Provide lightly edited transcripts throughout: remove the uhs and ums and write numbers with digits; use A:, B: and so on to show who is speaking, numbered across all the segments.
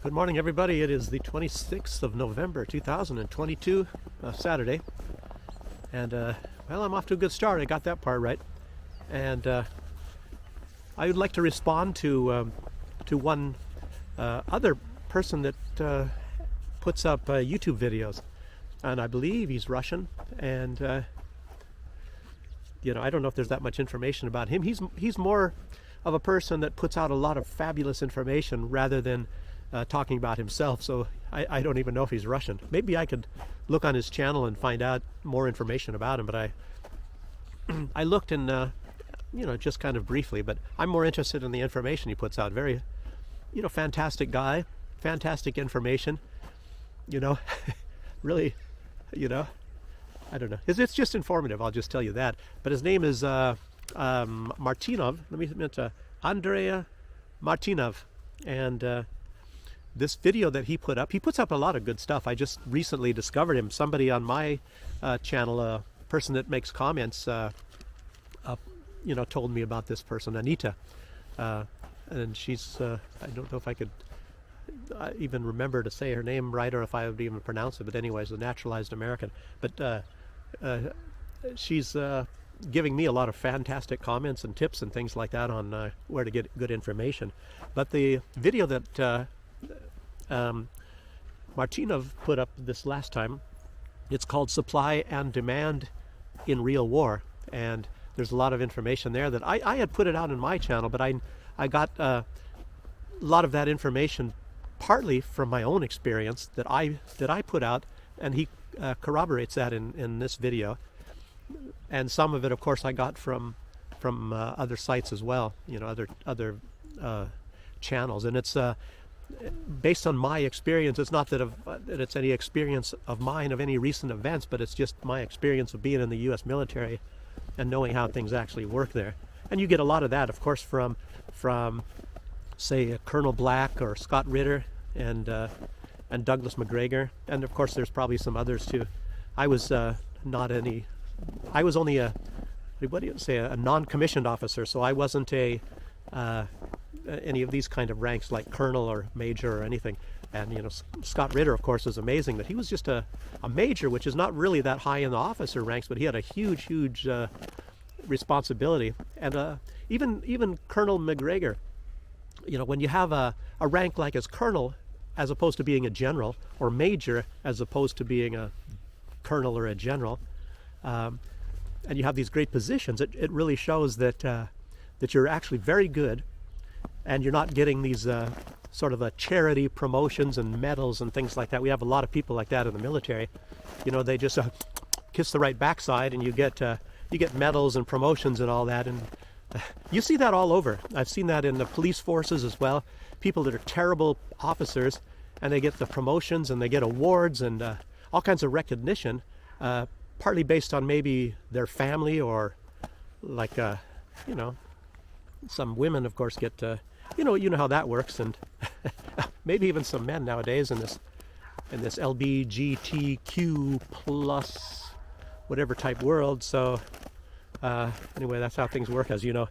A: Good morning, everybody. It is the 26th of November, 2022, Saturday. And, well, I'm off to a good start. I got that part right. And I would like to respond to one other person that puts up YouTube videos. And I believe he's Russian. And, I don't know if there's that much information about him. He's more of a person that puts out a lot of fabulous information rather than talking about himself, so I don't even know if he's Russian. Maybe I could look on his channel and find out more information about him, but I looked and just kind of briefly, but I'm more interested in the information he puts out. Very, fantastic guy, fantastic information, really, I don't know. It's just informative, I'll just tell you that. But his name is Martynov. Let me admit, Andrea Martynov. And this video that he puts up a lot of good stuff. I just recently discovered him. Somebody on my channel, a person that makes comments, told me about this person, Anita. And she's, I don't know if I could even remember to say her name right or if I would even pronounce it, but anyways, a naturalized American. But she's giving me a lot of fantastic comments and tips and things like that on where to get good information. But the video that Martynov put up this last time, it's called Supply and Demand in Real War, and there's a lot of information there that I had put it out in my channel, but I got a lot of that information partly from my own experience that I put out, and he corroborates that in this video. And some of it, of course, I got from other sites as well, other channels. And it's based on my experience. It's not that it's any experience of mine of any recent events, but it's just my experience of being in the U.S. military and knowing how things actually work there. And you get a lot of that, of course, from say Colonel Black or Scott Ritter and Douglas McGregor. And of course, there's probably some others too. I was only a non-commissioned officer, so I wasn't any of these kind of ranks like colonel or major or anything. And Scott Ritter, of course, is amazing that he was just a major, which is not really that high in the officer ranks, but he had a huge responsibility. And even Colonel McGregor, when you have a rank like as colonel, as opposed to being a general, or major as opposed to being a colonel or a general, and you have these great positions, it really shows that you're actually very good, and you're not getting these sort of charity promotions and medals and things like that. We have a lot of people like that in the military. They just kiss the right backside, and you get medals and promotions and all that. And you see that all over. I've seen that in the police forces as well. People that are terrible officers, and they get the promotions and they get awards and all kinds of recognition, partly based on maybe their family or like some women, of course, get you know how that works, and maybe even some men nowadays in this LGBTQ plus whatever type world. So anyway, that's how things work, as you know.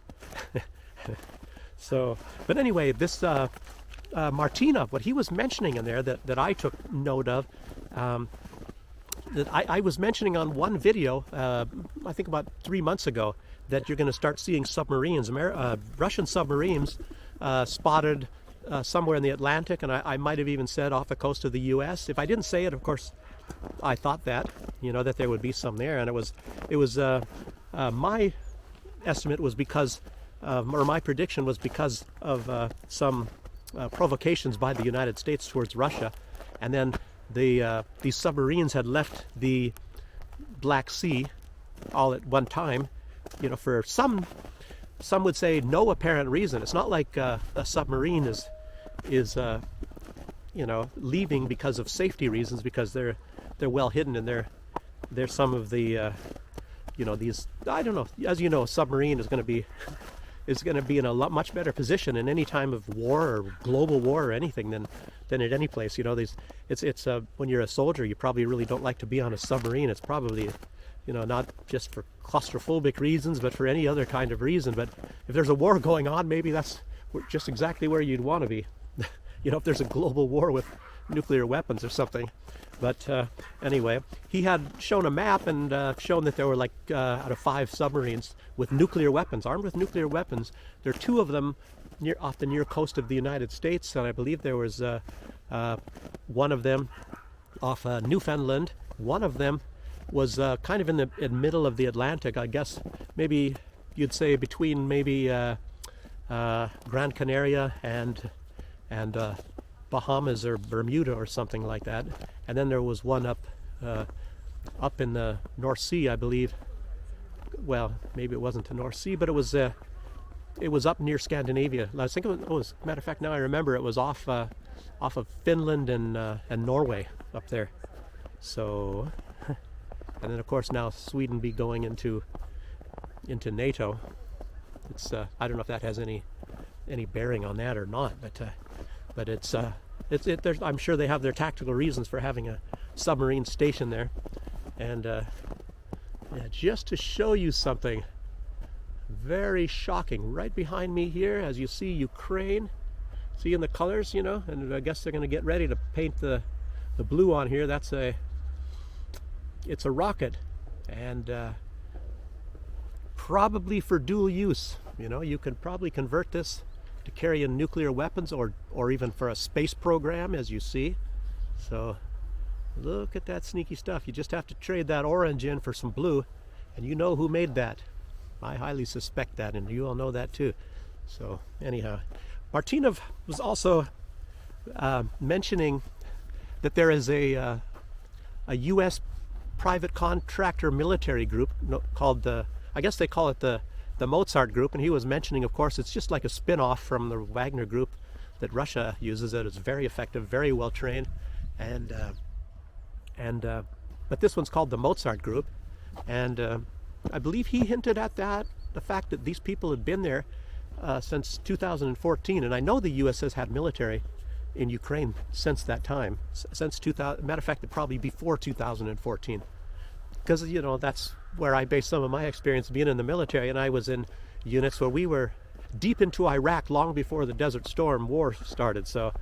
A: So, but anyway, this Martynov, what he was mentioning in there that I took note of, that I was mentioning on one video, I think about 3 months ago, that you're going to start seeing submarines, Russian submarines spotted somewhere in the Atlantic, and I might have even said off the coast of the U.S. If I didn't say it, of course, I thought that, that there would be some there, and it was my estimate was because, or my prediction was because of some provocations by the United States towards Russia, and then these submarines had left the Black Sea all at one time, for some would say no apparent reason. It's not like a submarine is leaving because of safety reasons, because they're well hidden, and they're some of the these, I don't know, as you know, a submarine is going to be in a much better position in any time of war or global war or anything than at any place. It's when you're a soldier, you probably really don't like to be on a submarine. It's probably not just for claustrophobic reasons, but for any other kind of reason. But if there's a war going on, maybe that's just exactly where you'd want to be. if there's a global war with nuclear weapons or something. But anyway, he had shown a map and shown that there were like out of 5 submarines with nuclear weapons, armed with nuclear weapons. There are 2 of them off the near coast of the United States, and I believe there was one of them off Newfoundland. One of them was kind of in the middle of the Atlantic, I guess. Maybe you'd say between maybe Gran Canaria and Bahamas or Bermuda or something like that. And then there was one up in the North Sea, I believe. Well, maybe it wasn't the North Sea, but it was up near Scandinavia. I think it was matter of fact, now I remember, it was off of Finland and Norway up there. So, and then of course now Sweden be going into NATO. It's I don't know if that has any bearing on that or not, but it's I'm sure they have their tactical reasons for having a submarine station there. And yeah, just to show you something very shocking, right behind me here, as you see Ukraine, seeing the colors, and I guess they're going to get ready to paint the blue on here. It's a rocket, and probably for dual use. You could probably convert this to carry in nuclear weapons or even for a space program, as you see. So look at that sneaky stuff. You just have to trade that orange in for some blue, and you know who made that. I highly suspect that, and you all know that too. So anyhow, Martynov was also mentioning that there is a U.S. private contractor military group called I guess they call it the Mozart Group, and he was mentioning, of course, it's just like a spin-off from the Wagner Group that Russia uses. It's very effective, very well trained, but this one's called the Mozart Group, and I believe he hinted at the fact that these people had been there since 2014, and I know the U.S. has had military in Ukraine since that time, since 2000. Matter of fact, probably before 2014, because that's where I based some of my experience being in the military, and I was in units where we were deep into Iraq long before the Desert Storm War started. So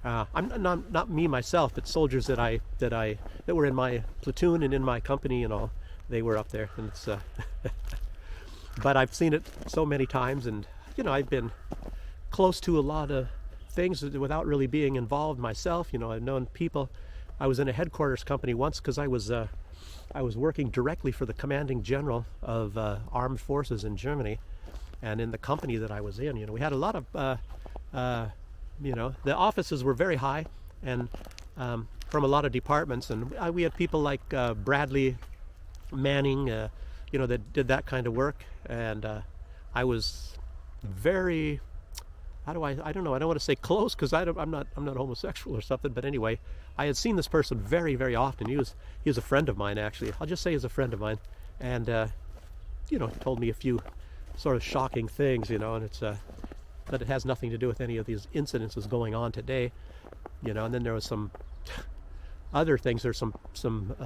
A: I'm not me myself, but soldiers that were in my platoon and in my company and all, they were up there, and it's but I've seen it so many times, and I've been close to a lot of things without really being involved myself. I've known people. I was in a headquarters company once because I was working directly for the commanding general of armed forces in Germany, and in the company that I was in, we had a lot of the offices were very high, and from a lot of departments, and we had people like Bradley Manning, that did that kind of work, and I was very, I don't know, I don't want to say close, because I'm not homosexual or something, but anyway, I had seen this person very, very often. He was a friend of mine, actually. I'll just say he's a friend of mine, and told me a few sort of shocking things, and it's but it has nothing to do with any of these incidences going on today, and then there was some other things. There's some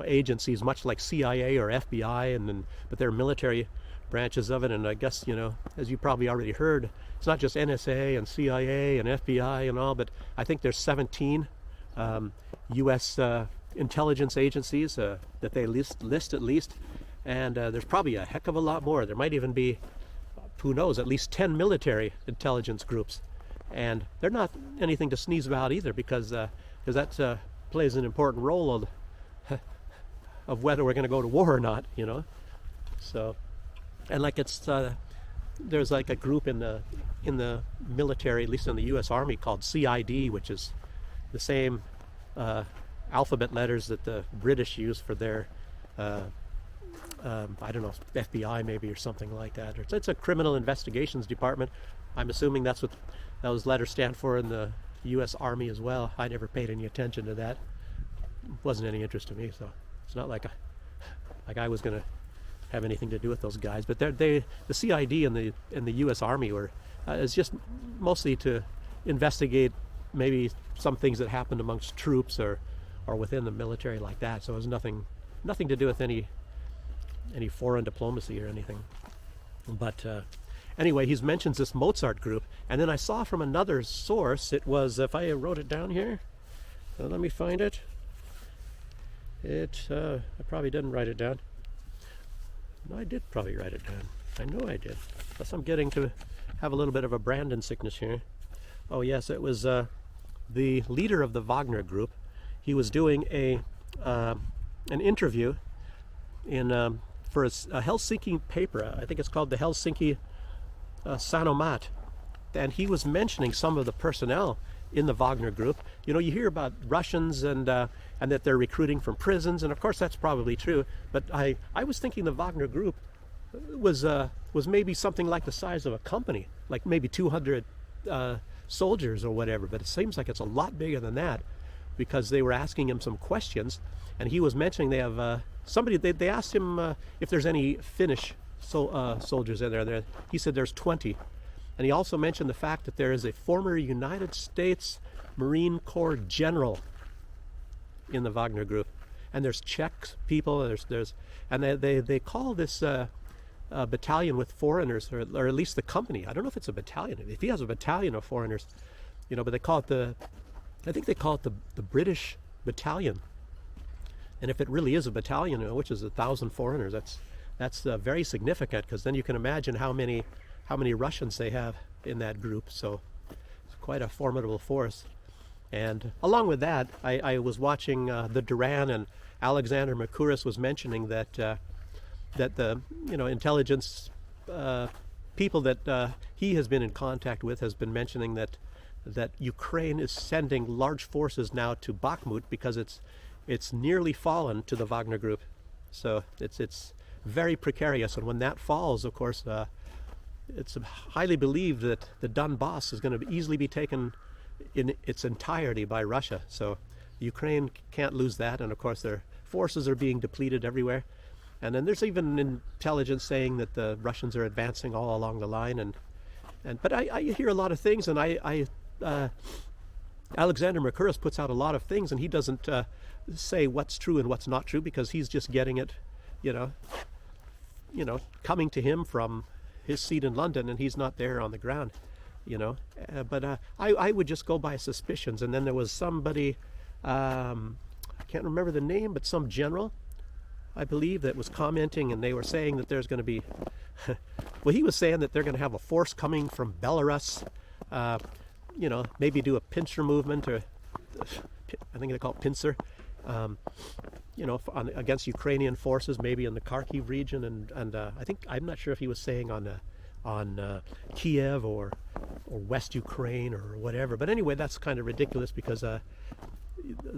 A: agencies, much like CIA or FBI, but they're military branches of it, and I guess, as you probably already heard, it's not just NSA and CIA and FBI and all, but I think there's 17 U.S. Intelligence agencies that they list at least, and there's probably a heck of a lot more. There might even be, who knows, at least 10 military intelligence groups, and they're not anything to sneeze about either, because that plays an important role of whether we're going to go to war or not, So, and like there's like a group in the military, at least in the U.S. Army, called CID, which is the same alphabet letters that the British use for their I don't know, FBI maybe or something like that. It's a criminal investigations department. I'm assuming that's what those letters stand for in the U.S. Army as well. I never paid any attention to that. It wasn't any interest to me, so it's not like I was going to have anything to do with those guys. But the CID and the U.S. Army were is just mostly to investigate maybe some things that happened amongst troops or within the military like that. So it was nothing to do with any foreign diplomacy or anything. But anyway, he mentions this Mozart group, and then I saw from another source, it was, if I wrote it down here, let me find it. I probably didn't write it down. No, I did probably write it down. I know I did. Plus I'm getting to have a little bit of a Brandon sickness here. Oh yes, it was the leader of the Wagner group. He was doing an interview for a Helsinki paper. I think it's called the Helsinki Sanomat, and he was mentioning some of the personnel in the Wagner group. You know, you hear about Russians and that they're recruiting from prisons, and of course that's probably true. But I was thinking the Wagner group was maybe something like the size of a company, like maybe 200 soldiers or whatever. But it seems like it's a lot bigger than that, because they were asking him some questions, and he was mentioning they have somebody. They asked him if there's any Finnish soldiers in there. He said there's 20. And he also mentioned the fact that there is a former United States Marine Corps general in the Wagner group, and there's Czech people. And they call this battalion with foreigners, or at least the company. I don't know if it's a battalion. If he has a battalion of foreigners, you know, but they call it I think they call it the British battalion. And if it really is a battalion, you know, which is 1,000 foreigners, that's very significant, because then you can imagine how many Russians they have in that group. So it's quite a formidable force. And along with that, I was watching the Duran, and Alexander Mercouris was mentioning that the intelligence people that he has been in contact with has been mentioning that Ukraine is sending large forces now to Bakhmut because it's nearly fallen to the Wagner group. So it's very precarious, and when that falls, of course, it's highly believed that the Donbass is going to easily be taken in its entirety by Russia. So Ukraine can't lose that, and of course their forces are being depleted everywhere. And then there's even intelligence saying that the Russians are advancing all along the line. But I hear a lot of things, and Alexander Mercouris puts out a lot of things, and he doesn't say what's true and what's not true, because he's just getting it, coming to him from his seat in London, and he's not there on the ground, but I would just go by suspicions. And then there was somebody, I can't remember the name, but some general, I believe, that was commenting, and they were saying that there's going to be well, he was saying that they're going to have a force coming from Belarus, maybe do a pincer movement, or I think they call it pincer, against Ukrainian forces, maybe in the Kharkiv region, and I'm not sure if he was saying on Kiev or West Ukraine or whatever. But anyway, that's kind of ridiculous, because the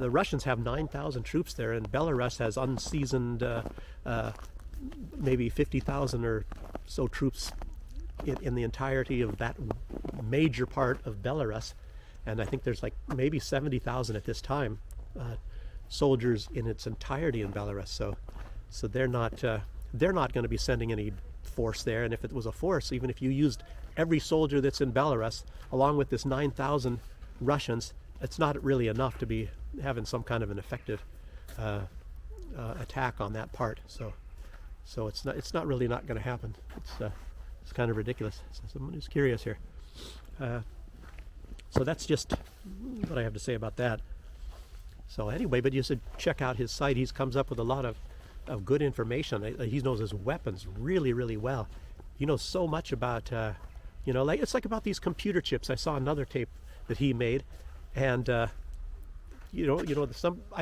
A: Russians have 9,000 troops there, and Belarus has unseasoned maybe 50,000 or so troops in the entirety of that major part of Belarus. And I think there's like maybe 70,000 at this time soldiers in its entirety in Belarus. So they're not going to be sending any force there. And if it was a force, even if you used every soldier that's in Belarus along with this 9,000 Russians, it's not really enough to be having some kind of an effective attack on that part. So it's not really not going to happen. It's kind of ridiculous. So I'm just curious here. So that's just what I have to say about that. So anyway, but you should check out his site. He comes up with a lot of good information. He knows his weapons really, really well. He knows so much about, it's like about these computer chips. I saw another tape that he made, and I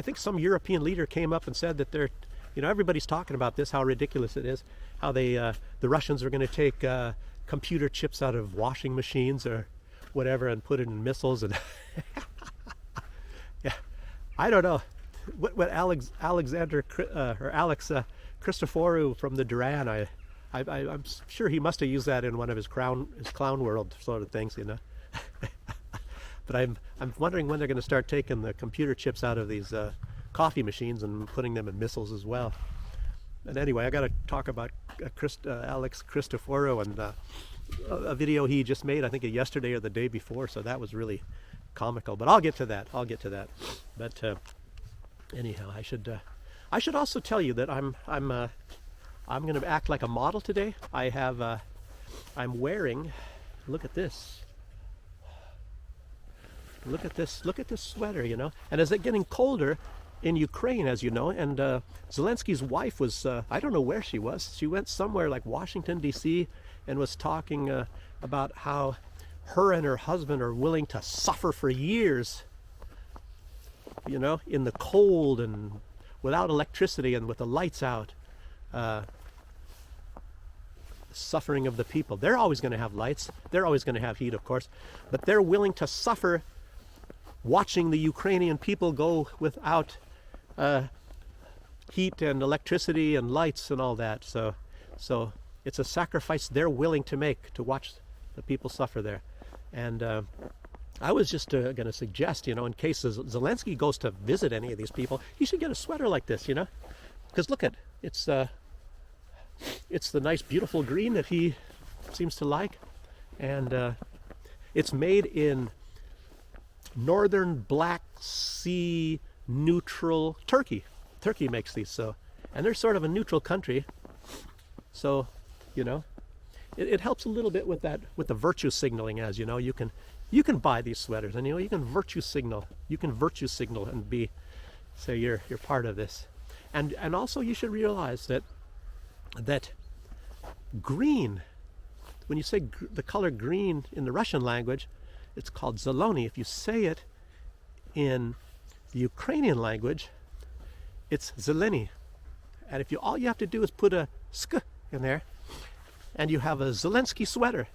A: think some European leader came up and said that they're, everybody's talking about this, how ridiculous it is, how the Russians are going to take computer chips out of washing machines or whatever and put it in missiles. And yeah, I don't know what Alex Christoforou from the Duran. I'm sure he must have used that in one of his clown world sort of things, But I'm wondering when they're going to start taking the computer chips out of these coffee machines and putting them in missiles as well. And anyway, I got to talk about Alex Christoforou and a video he just made, I think yesterday or the day before. So that was really comical. But I'll get to that. But anyhow, I should also tell you that I'm going to act like a model today. I have I'm wearing, look at this. Look at this sweater, you know. And is it getting colder in Ukraine, as you know? And Zelensky's wife was, I don't know where she was. She went somewhere like Washington, D.C. and was talking about how her and her husband are willing to suffer for years, you know, in the cold and without electricity and with the lights out. Suffering of the people. They're always going to have lights. They're always going to have heat, of course. But they're willing to suffer watching the Ukrainian people go without heat and electricity and lights and all that. So it's a sacrifice they're willing to make to watch the people suffer there. And I was just going to suggest, you know, in case Zelensky goes to visit any of these people, he should get a sweater like this, you know, because look at it's the nice, beautiful green that he seems to like, and it's made in northern Black Sea neutral Turkey. Turkey makes these, so, and they're sort of a neutral country, so, you know, it helps a little bit with that, with the virtue signaling, as you know. You can buy these sweaters, and you know, you can virtue signal and say you're part of this. And also you should realize that green, when you say the color green in the Russian language, it's called zelony. If you say it in the Ukrainian language, it's zeleny. And if all you have to do is put a sk in there, and you have a Zelensky sweater.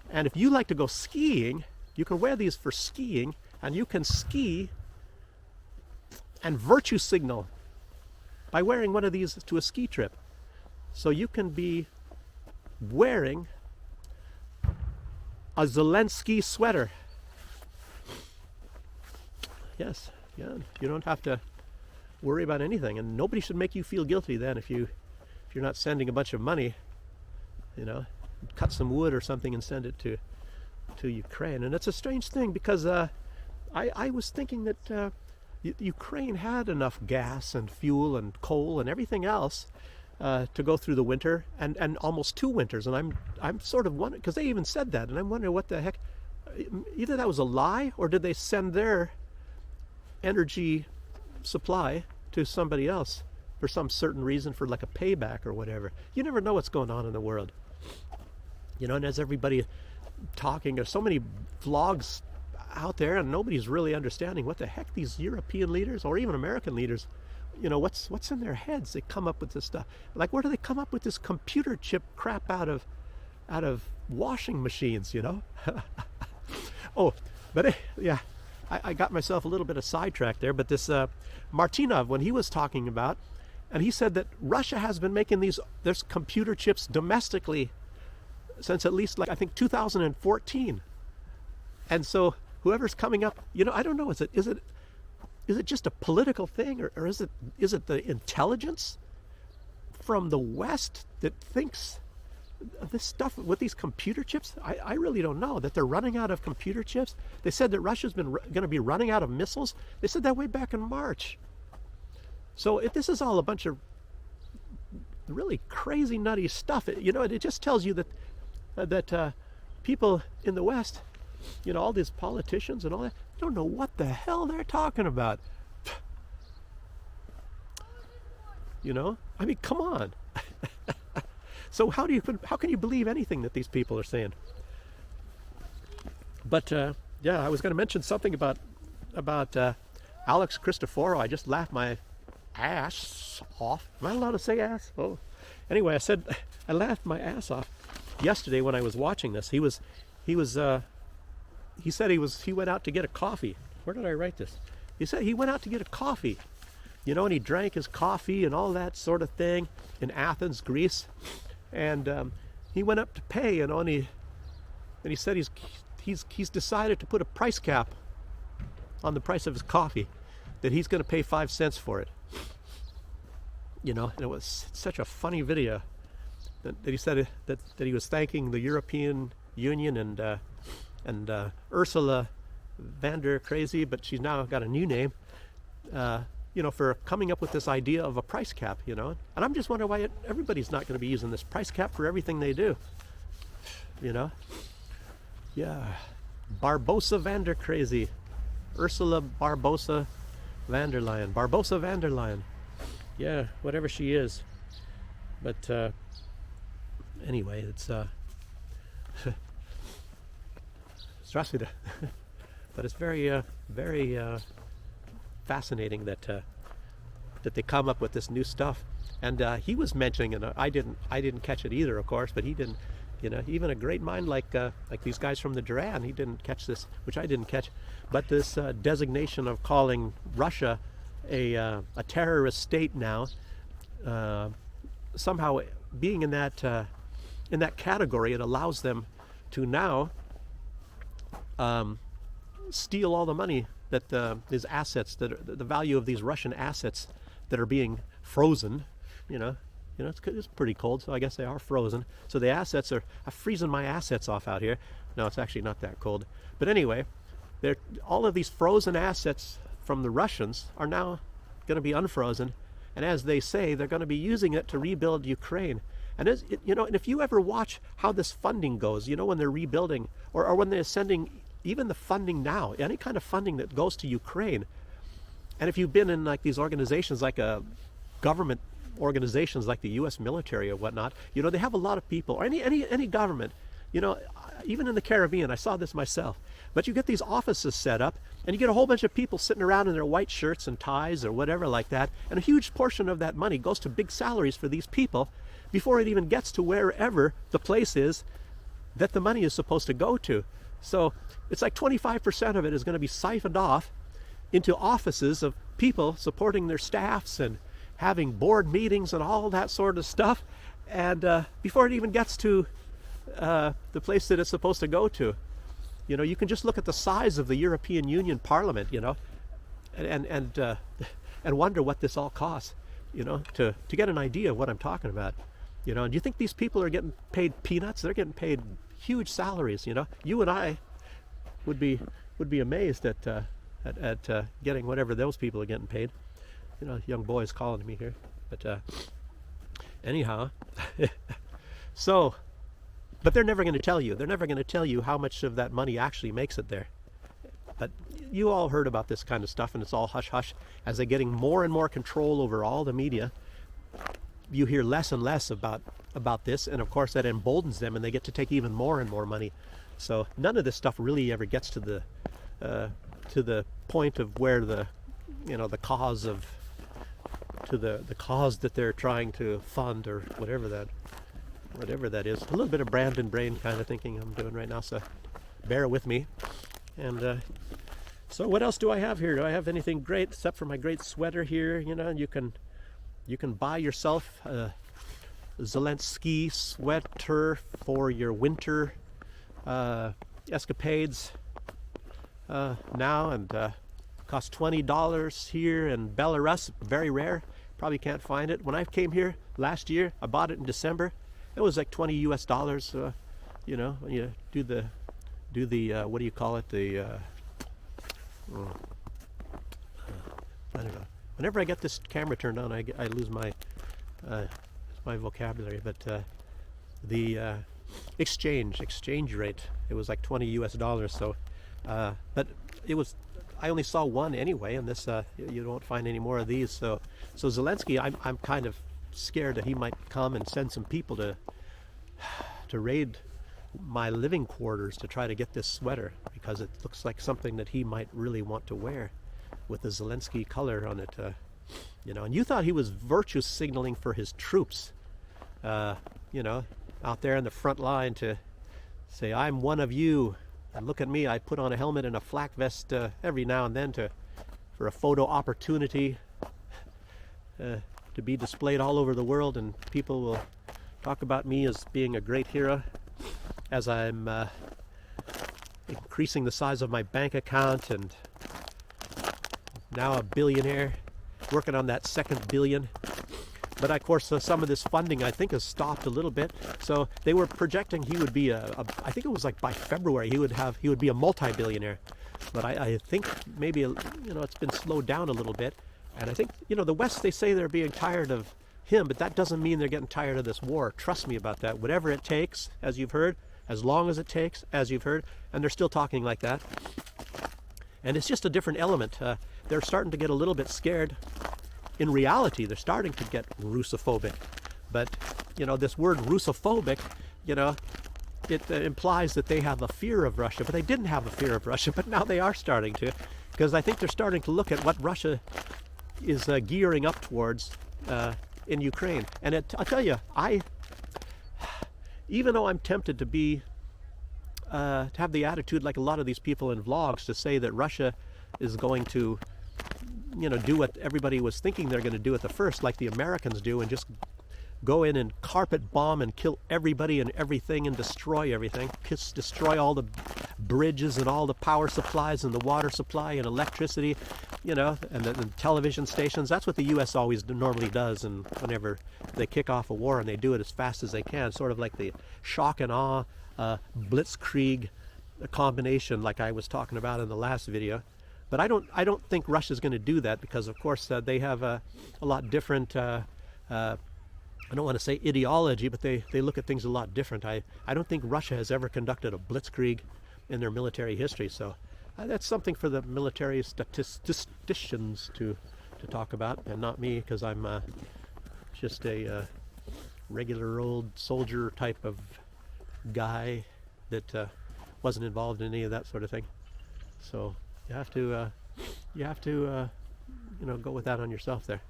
A: And if you like to go skiing, you can wear these for skiing, and you can ski and virtue signal by wearing one of these to a ski trip. So you can be wearing a Zelensky sweater. Yes, yeah, you don't have to worry about anything, and nobody should make you feel guilty then if you're not sending a bunch of money, you know, cut some wood or something and send it to Ukraine. And it's a strange thing, because I was thinking that Ukraine had enough gas and fuel and coal and everything else to go through the winter, and almost 2 winters. And I'm sort of wondering, because they even said that, and I'm wondering what the heck, either that was a lie, or did they send their energy supply to somebody else for some certain reason, for like a payback or whatever. You never know what's going on in the world, you know. And as everybody talking, there's so many vlogs out there, and nobody's really understanding what the heck these European leaders or even American leaders, you know, what's in their heads. They come up with this stuff. Like, where do they come up with this computer chip crap out of washing machines, you know? Oh, but yeah, I got myself a little bit of sidetracked there. But this Martynov, when he was talking about, and he said that Russia has been making there's computer chips domestically since at least, like, I think 2014. And so whoever's coming up, you know, I don't know, is it just a political thing, or is it the intelligence from the West that thinks this stuff with these computer chips? I really don't know, that they're running out of computer chips. They said that Russia's been going to be running out of missiles. They said that way back in March. So if this is all a bunch of really crazy, nutty stuff, you know, it just tells you that people in the West, you know, all these politicians and all that, don't know what the hell they're talking about. You know, I mean, come on. So how can you believe anything that these people are saying? But yeah, I was going to mention something about Alex Christoforo. I just laughed my ass off. Am I allowed to say ass? Oh, anyway, I said I laughed my ass off yesterday when I was watching this. He said he went out to get a coffee. Where did I write this? He said he went out to get a coffee, you know, and he drank his coffee and all that sort of thing in Athens, Greece. And he went up to pay, you know, and he said he's decided to put a price cap on the price of his coffee, that he's going to pay 5 cents for it. You know, and it was such a funny video that he said that he was thanking the European Union and Ursula van der Crazy, but she's now got a new name, you know, for coming up with this idea of a price cap, you know. And I'm just wondering why everybody's not going to be using this price cap for everything they do. you know. Yeah, Barbosa van der Crazy, Ursula Barbosa van der Leyen, Barbosa van der Leyen. Yeah, whatever she is. But anyway, it's Strasvida. But it's very, very fascinating that that they come up with this new stuff. And he was mentioning, and I didn't catch it either, of course, but he didn't. You know, even a great mind like these guys from the Duran, he didn't catch this, which I didn't catch. But this designation of calling Russia a terrorist state now, somehow being in that category, it allows them to now steal all the money that these assets, that the value of these Russian assets that are being frozen. You know, it's pretty cold, so I guess they are frozen. So the assets are, I'm freezing my assets off out here. No, it's actually not that cold. But anyway, all of these frozen assets from the Russians are now going to be unfrozen. And as they say, they're going to be using it to rebuild Ukraine. And and if you ever watch how this funding goes, when they're rebuilding, or when they're sending even the funding now, any kind of funding that goes to Ukraine, and if you've been in like these organizations, like a government organizations like the U.S. military or whatnot, they have a lot of people, or any government, even in the Caribbean, I saw this myself. But you get these offices set up, and you get a whole bunch of people sitting around in their white shirts and ties or whatever like that, and a huge portion of that money goes to big salaries for these people before it even gets to wherever the place is that the money is supposed to go to. So it's like 25% of it is going to be siphoned off into offices of people supporting their staffs and having board meetings and all that sort of stuff, and before it even gets to the place that it's supposed to go to. You can just look at the size of the European Union Parliament, and wonder what this all costs, to get an idea of what I'm talking about. And you think these people are getting paid peanuts? They're getting paid huge salaries. You and I would be amazed at getting whatever those people are getting paid. Young boys calling to me here, but anyhow, but they're never going to tell you. They're never going to tell you how much of that money actually makes it there. But you all heard about this kind of stuff, and it's all hush hush. As they're getting more and more control over all the media, you hear less and less about this, and of course that emboldens them, and they get to take even more and more money. So none of this stuff really ever gets to the point of where the cause of the cause that they're trying to fund, or whatever that is. A little bit of Brandon brain kind of thinking I'm doing right now, so bear with me. And so what else do I have here? Do I have anything great except for my great sweater here? You can buy yourself a Zelensky sweater for your winter escapades now, and costs $20 here in Belarus. Very rare. Probably can't find it. When I came here last year, I bought it in December. It was like $20 US. When you do the what do you call it? I don't know. Whenever I get this camera turned on, I lose my vocabulary. But the exchange rate, it was like $20 US. So, but it was. I only saw one anyway, and this you don't find any more of these. So Zelensky, I'm kind of scared that he might come and send some people to raid my living quarters to try to get this sweater, because it looks like something that he might really want to wear with the Zelensky color on it. And you thought he was virtue signaling for his troops, out there in the front line, to say, I'm one of you. And look at me, I put on a helmet and a flak vest every now and then for a photo opportunity to be displayed all over the world, and people will talk about me as being a great hero as I'm increasing the size of my bank account, and now a billionaire, working on that second billion. But of course, some of this funding, I think, has stopped a little bit. So they were projecting he would be I think it was like by February he would be a multi-billionaire. But I think maybe it's been slowed down a little bit. And I think the West, they say they're being tired of him, but that doesn't mean they're getting tired of this war. Trust me about that. Whatever it takes, as you've heard, as long as it takes, as you've heard, and they're still talking like that. And it's just a different element. They're starting to get a little bit scared. In reality, they're starting to get Russophobic. But, you know, this word Russophobic, you know, it implies that they have a fear of Russia, but they didn't have a fear of Russia, but now they are starting to, because I think they're starting to look at what Russia is gearing up towards in Ukraine. And I'll tell you, even though I'm tempted to be, to have the attitude like a lot of these people in vlogs to say that Russia is going to, you know, do what everybody was thinking they're going to do at the first, like the Americans do, and just go in and carpet bomb and kill everybody and everything and destroy everything, destroy all the bridges and all the power supplies and the water supply and electricity, you know, and the television stations. That's what the U.S. always normally does, and whenever they kick off a war, and they do it as fast as they can, sort of like the shock and awe blitzkrieg combination like I was talking about in the last video. But I don't think Russia's going to do that, because of course they have a lot different I don't want to say ideology, but they look at things a lot different. I don't think Russia has ever conducted a blitzkrieg in their military history, so that's something for the military statisticians to talk about, and not me, because I'm just a regular old soldier type of guy that wasn't involved in any of that sort of thing. So you have to you know, go with that on yourself there.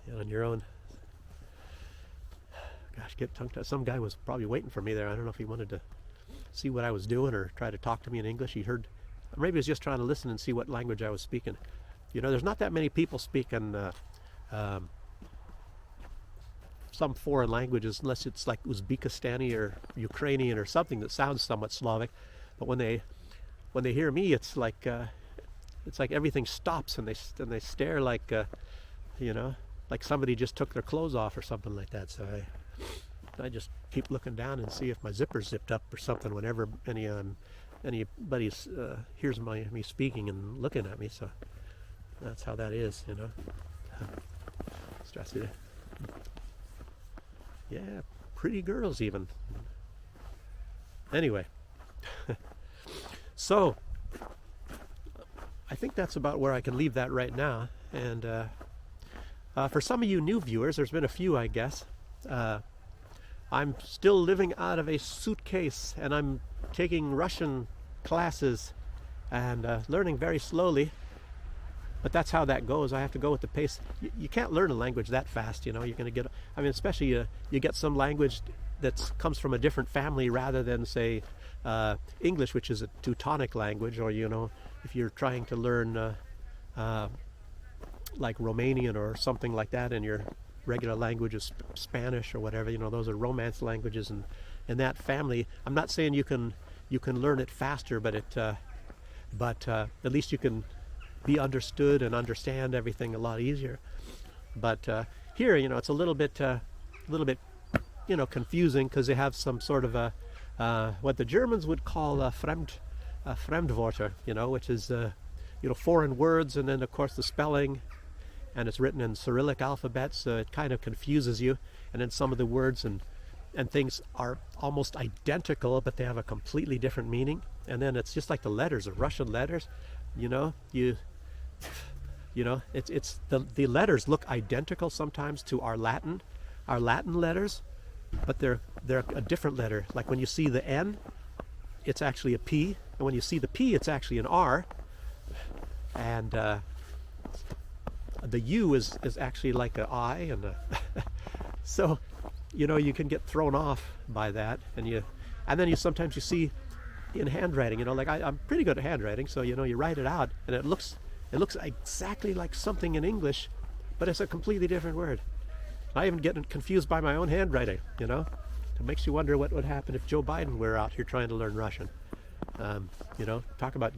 A: And on your own. Gosh, get tongue-tied. Some guy was probably waiting for me there. I don't know if he wanted to see what I was doing or try to talk to me in English. He heard, maybe he was just trying to listen and see what language I was speaking. You know, there's not that many people speaking some foreign languages, unless it's like Uzbekistani or Ukrainian or something that sounds somewhat Slavic. But when they hear me, it's like everything stops, and they stare like you know, like somebody just took their clothes off or something like that. So I just keep looking down and see if my zipper's zipped up or something whenever anybody hears me speaking and looking at me. So that's how that is, you know. Stressy. Yeah, pretty girls even. Anyway, so I think that's about where I can leave that right now. And for some of you new viewers, there's been a few, I guess. I'm still living out of a suitcase, and I'm taking Russian classes and learning very slowly. But that's how that goes. I have to go with the pace. You can't learn a language that fast, you know. You're going to get, I mean, especially you get some language that comes from a different family rather than, say, English, which is a Teutonic language, or, you know, if you're trying to learn like Romanian or something like that, and your regular language is Spanish or whatever, you know, those are Romance languages, and in that family, I'm not saying you can learn it faster, but at least you can be understood and understand everything a lot easier. But here, you know, it's a little bit, you know, confusing, because they have some sort of a what the Germans would call a Fremdwörter, you know, which is you know, foreign words, and then of course the spelling, and it's written in Cyrillic alphabet, so it kind of confuses you. And then some of the words and things are almost identical, but they have a completely different meaning. And then it's just like the letters, the Russian letters, you know, you know, it's the letters look identical sometimes to our Latin letters, but they're a different letter. Like when you see the N, it's actually a P, and when you see the P, it's actually an R, and the U is actually like an I, and so, you know, you can get thrown off by that, and then you sometimes you see in handwriting, you know, like I'm pretty good at handwriting, so, you know, you write it out, and it looks exactly like something in English, but it's a completely different word. I even get confused by my own handwriting, you know. It makes you wonder what would happen if Joe Biden were out here trying to learn Russian. You know, talk about,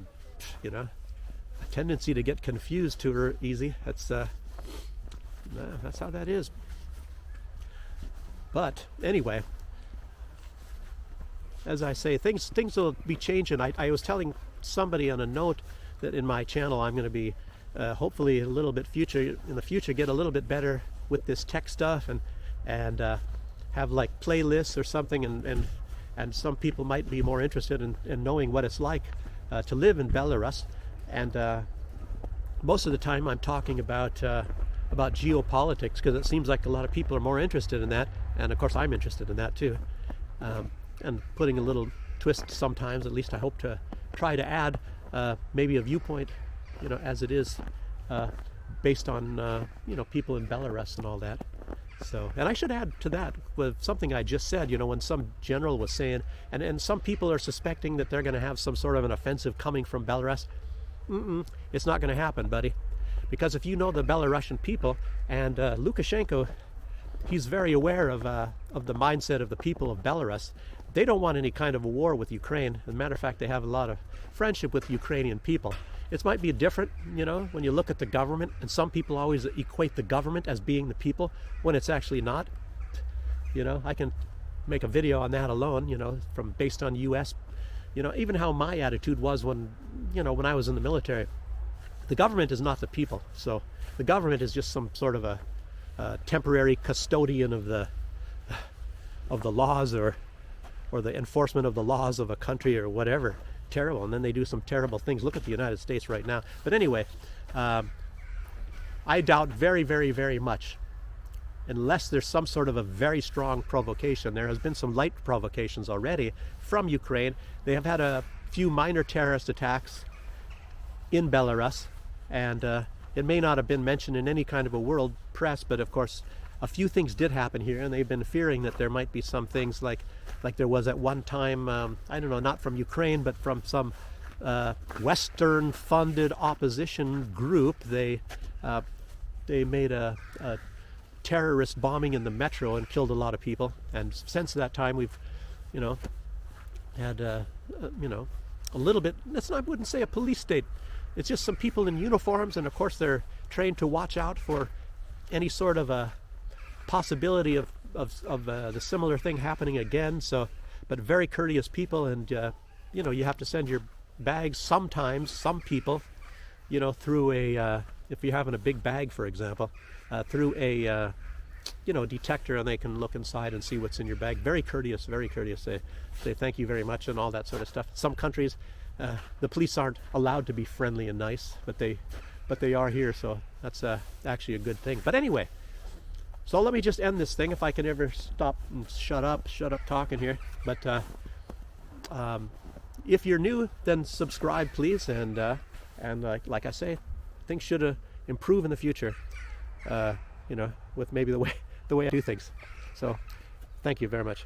A: you know, a tendency to get confused too easy. That's how that is. But anyway, as I say, things will be changing. I was telling somebody on a note that in my channel I'm going to be hopefully a little bit in the future get a little bit better with this tech stuff, and have like playlists or something, and and some people might be more interested in knowing what it's like to live in Belarus. And most of the time I'm talking about geopolitics, because it seems like a lot of people are more interested in that, and of course I'm interested in that too. And putting a little twist sometimes, at least I hope to try to add maybe a viewpoint, as it is based on people in Belarus and all that. So, and I should add to that with something I just said, when some general was saying, and some people are suspecting that they're going to have some sort of an offensive coming from Belarus. It's not going to happen, buddy. Because if you know the Belarusian people, and Lukashenko, he's very aware of the mindset of the people of Belarus. They don't want any kind of a war with Ukraine. As a matter of fact, they have a lot of friendship with Ukrainian people. It might be different, when you look at the government, and some people always equate the government as being the people when it's actually not. I can make a video on that alone, based on U.S., even how my attitude was when I was in the military. The government is not the people. So the government is just some sort of a temporary custodian of the laws or the enforcement of the laws of a country or whatever. Terrible. And then they do some terrible things. Look at the United States right now. But anyway, I doubt very, very, very much, unless there's some sort of a very strong provocation. There has been some light provocations already from Ukraine. They have had a few minor terrorist attacks in Belarus, and it may not have been mentioned in any kind of a world press, but of course a few things did happen here, and they've been fearing that there might be some things like there was at one time, I don't know, not from Ukraine, but from some Western funded opposition group. They made a terrorist bombing in the metro and killed a lot of people, and since that time we've had a little bit, I wouldn't say a police state. It's just some people in uniforms, and of course they're trained to watch out for any sort of a possibility of the similar thing happening again. So, but very courteous people, and you have to send your bags sometimes, some people, through a if you're having a big bag, for example, through a detector, and they can look inside and see what's in your bag. Very courteous, very courteous. They say thank you very much and all that sort of stuff. Some countries, the police aren't allowed to be friendly and nice, but they are here, so that's actually a good thing. But anyway, so let me just end this thing, if I can ever stop and shut up talking here. But if you're new, then subscribe, please, and like I say, things should improve in the future. With maybe the way I do things. So, thank you very much.